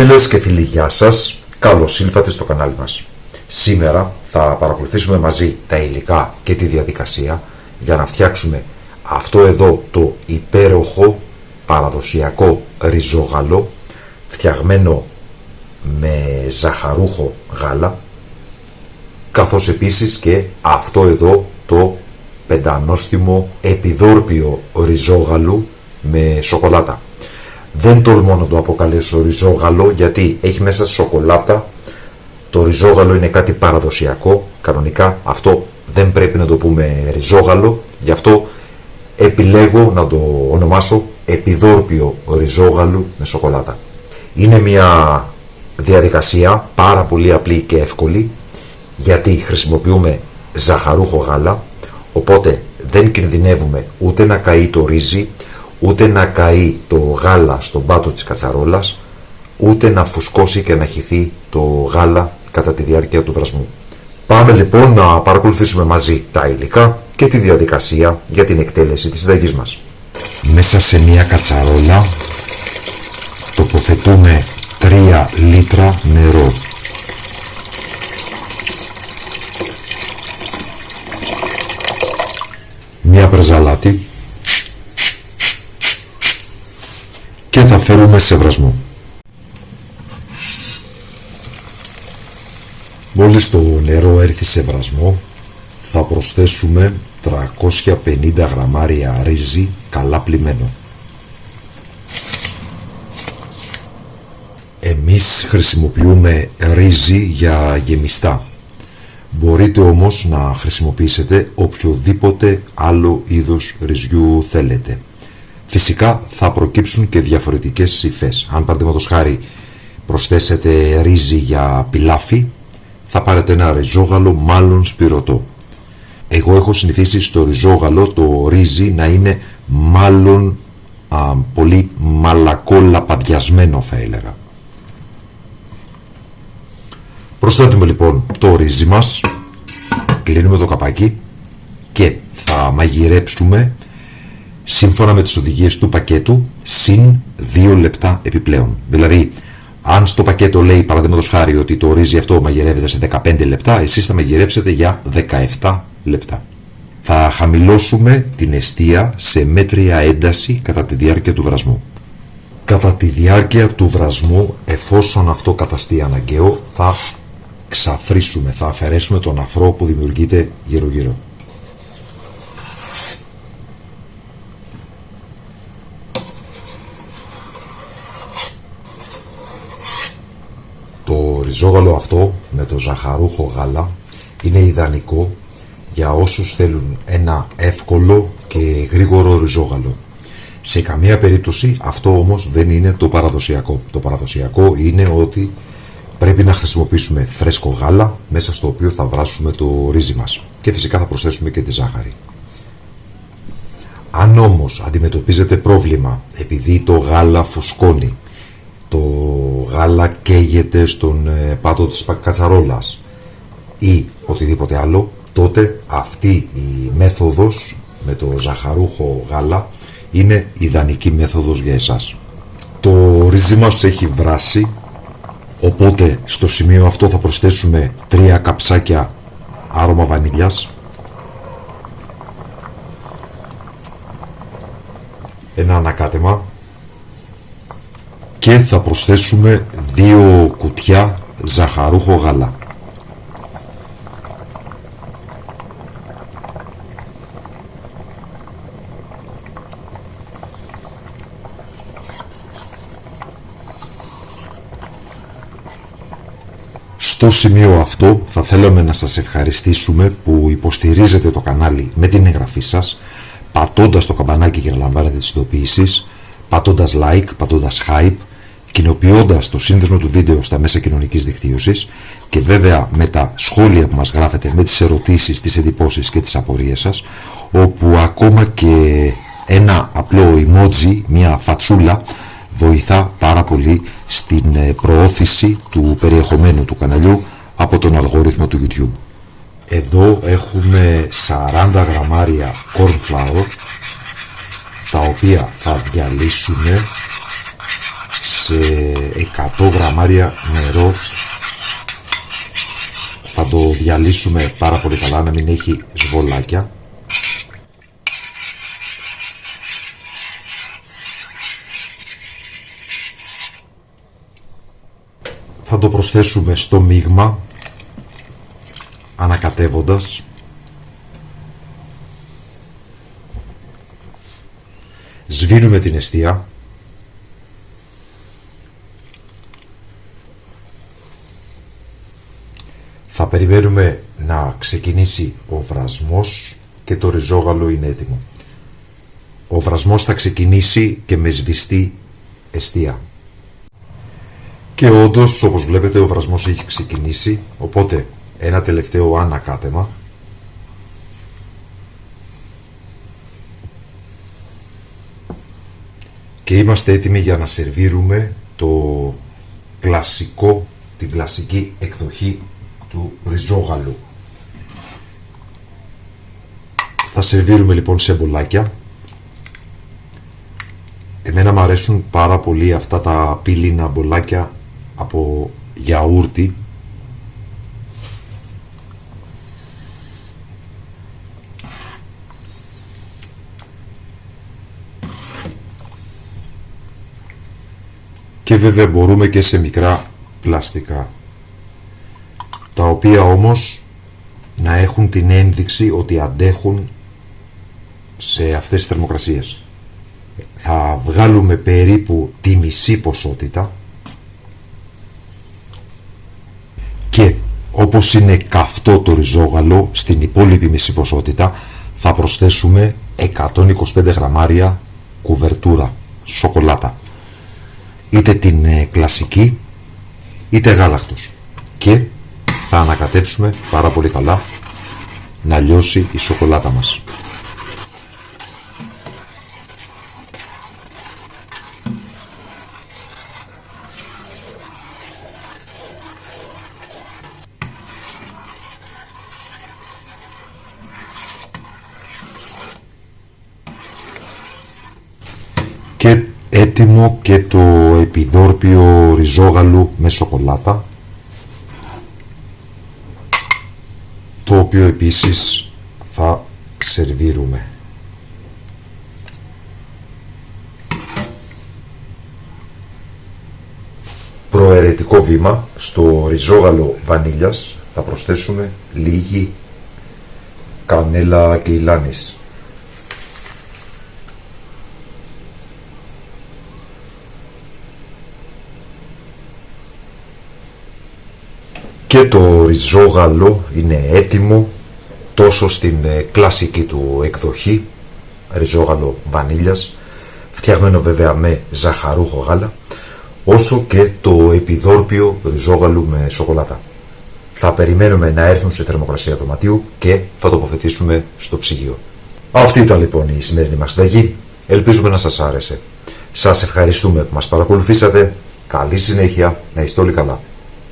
Φίλες και φίλοι, γεια σας. Καλώς ήλθατε στο κανάλι μας. Σήμερα θα παρακολουθήσουμε μαζί τα υλικά και τη διαδικασία για να φτιάξουμε αυτό εδώ το υπέροχο παραδοσιακό ριζόγαλο, φτιαγμένο με ζαχαρούχο γάλα, καθώς επίσης και αυτό εδώ το πεντανόστιμο επιδόρπιο ριζόγαλου με σοκολάτα. Δεν τολμώ να το αποκαλέσω ριζόγαλο γιατί έχει μέσα σοκολάτα. Το ριζόγαλο είναι κάτι παραδοσιακό. Κανονικά αυτό δεν πρέπει να το πούμε ριζόγαλο. Γι' αυτό επιλέγω να το ονομάσω επιδόρπιο ριζόγαλου με σοκολάτα. Είναι μια διαδικασία πάρα πολύ απλή και εύκολη, γιατί χρησιμοποιούμε ζαχαρούχο γάλα, οπότε δεν κινδυνεύουμε ούτε να καεί το ρύζι, ούτε να καεί το γάλα στον πάτο της κατσαρόλας, ούτε να φουσκώσει και να χυθεί το γάλα κατά τη διάρκεια του βρασμού. Πάμε λοιπόν να παρακολουθήσουμε μαζί τα υλικά και τη διαδικασία για την εκτέλεση της συνταγής μας. Μέσα σε μια κατσαρόλα τοποθετούμε 3 λίτρα νερό. Μια πρεζαλάτη και θα φέρουμε σε βρασμό. Μόλις το νερό έρθει σε βρασμό, θα προσθέσουμε 350 γραμμάρια ρύζι καλά πλυμμένο. Εμείς χρησιμοποιούμε ρύζι για γεμιστά. Μπορείτε όμως να χρησιμοποιήσετε οποιοδήποτε άλλο είδος ρυζιού θέλετε. Φυσικά θα προκύψουν και διαφορετικές υφές. Αν παραδείγματος χάρη προσθέσετε ρύζι για πιλάφι, θα πάρετε ένα ριζόγαλο μάλλον σπυρωτό. Εγώ έχω συνηθίσει στο ριζόγαλο το ρύζι να είναι μάλλον πολύ μαλακό λαπαδιασμένο, θα έλεγα. Προσθέτουμε λοιπόν το ρύζι μας, κλείνουμε το καπάκι και θα μαγειρέψουμε σύμφωνα με τις οδηγίες του πακέτου συν 2 λεπτά επιπλέον. Δηλαδή, αν στο πακέτο λέει παραδείγματος χάρη ότι το ρύζι αυτό μαγειρεύεται σε 15 λεπτά, εσείς θα μαγειρέψετε για 17 λεπτά. Θα χαμηλώσουμε την εστία σε μέτρια ένταση κατά τη διάρκεια του βρασμού. Κατά τη διάρκεια του βρασμού, εφόσον αυτό καταστεί αναγκαίο, θα ξαφρίσουμε, θα αφαιρέσουμε τον αφρό που δημιουργείται γύρω-γύρω. Το ριζόγαλο αυτό με το ζαχαρούχο γάλα είναι ιδανικό για όσους θέλουν ένα εύκολο και γρήγορο ριζόγαλο. Σε καμία περίπτωση αυτό όμως δεν είναι το παραδοσιακό. Το παραδοσιακό είναι ότι πρέπει να χρησιμοποιήσουμε φρέσκο γάλα μέσα στο οποίο θα βράσουμε το ρύζι μας και φυσικά θα προσθέσουμε και τη ζάχαρη. Αν όμως αντιμετωπίζετε πρόβλημα επειδή το γάλα φουσκώνει, το γάλα καίγεται στον πάτο της κατσαρόλας ή οτιδήποτε άλλο, τότε αυτή η μέθοδος με το ζαχαρούχο γάλα είναι ιδανική μέθοδος για εσάς. Το ρύζι μας έχει βράσει, οπότε στο σημείο αυτό θα προσθέσουμε 3 καψάκια άρωμα βανίλιας, ένα ανακάτεμα και θα προσθέσουμε 2 κουτιά ζαχαρούχο γάλα. Στο σημείο αυτό θα θέλαμε να σας ευχαριστήσουμε που υποστηρίζετε το κανάλι με την εγγραφή σας, πατώντας το καμπανάκι για να λαμβάνετε τις ειδοποιήσεις, πατώντας like, πατώντας hype, κοινοποιώντας το σύνδεσμο του βίντεο στα μέσα κοινωνικής δικτύωσης και βέβαια με τα σχόλια που μας γράφετε, με τις ερωτήσεις, τις εντυπώσεις και τις απορίες σας, όπου ακόμα και ένα απλό emoji, μια φατσούλα, βοηθά πάρα πολύ στην προώθηση του περιεχομένου του καναλιού από τον αλγόριθμο του YouTube. Εδώ έχουμε 40 γραμμάρια corn flour, τα οποία θα διαλύσουμε σε 100 γραμμάρια νερό. Θα το διαλύσουμε πάρα πολύ καλά, να μην έχει σβολάκια. Θα το προσθέσουμε στο μείγμα, ανακατεύοντας. Σβήνουμε την εστία. Θα περιμένουμε να ξεκινήσει ο βρασμός και το ριζόγαλο είναι έτοιμο. Ο βρασμός θα ξεκινήσει και με σβηστή εστία. Και όντως, όπως βλέπετε, ο βρασμός έχει ξεκινήσει, οπότε ένα τελευταίο ανακάτεμα. Και είμαστε έτοιμοι για να σερβίρουμε την κλασική εκδοχή του ριζόγαλου. Θα σερβίρουμε λοιπόν σε μπολάκια. Εμένα μου αρέσουν πάρα πολύ αυτά τα πύλινα μπολάκια από γιαούρτι. Και βέβαια μπορούμε και σε μικρά πλαστικά, τα οποία όμως να έχουν την ένδειξη ότι αντέχουν σε αυτές τις θερμοκρασίες. Θα βγάλουμε περίπου τη μισή ποσότητα και όπως είναι καυτό το ριζόγαλο, στην υπόλοιπη μισή ποσότητα θα προσθέσουμε 125 γραμμάρια κουβερτούρα σοκολάτα, είτε την κλασική είτε γάλακτος, και θα ανακατέψουμε πάρα πολύ καλά να λιώσει η σοκολάτα μας. Και έτοιμο και το επιδόρπιο ριζόγαλου με σοκολάτα, το οποίο επίσης θα σερβίρουμε. Προαιρετικό βήμα, στο ριζόγαλο βανίλιας θα προσθέσουμε λίγη κανέλα κεϊλάνης. Και το ριζόγαλο είναι έτοιμο τόσο στην κλασική του εκδοχή, ριζόγαλο βανίλιας, φτιαγμένο βέβαια με ζαχαρούχο γάλα, όσο και το επιδόρπιο ριζόγαλου με σοκολάτα. Θα περιμένουμε να έρθουν σε θερμοκρασία δωματίου και θα τοποθετήσουμε στο ψυγείο. Αυτή ήταν λοιπόν η σημερινή μας συνταγή. Ελπίζουμε να σας άρεσε. Σας ευχαριστούμε που μας παρακολουθήσατε. Καλή συνέχεια, να είστε όλοι καλά.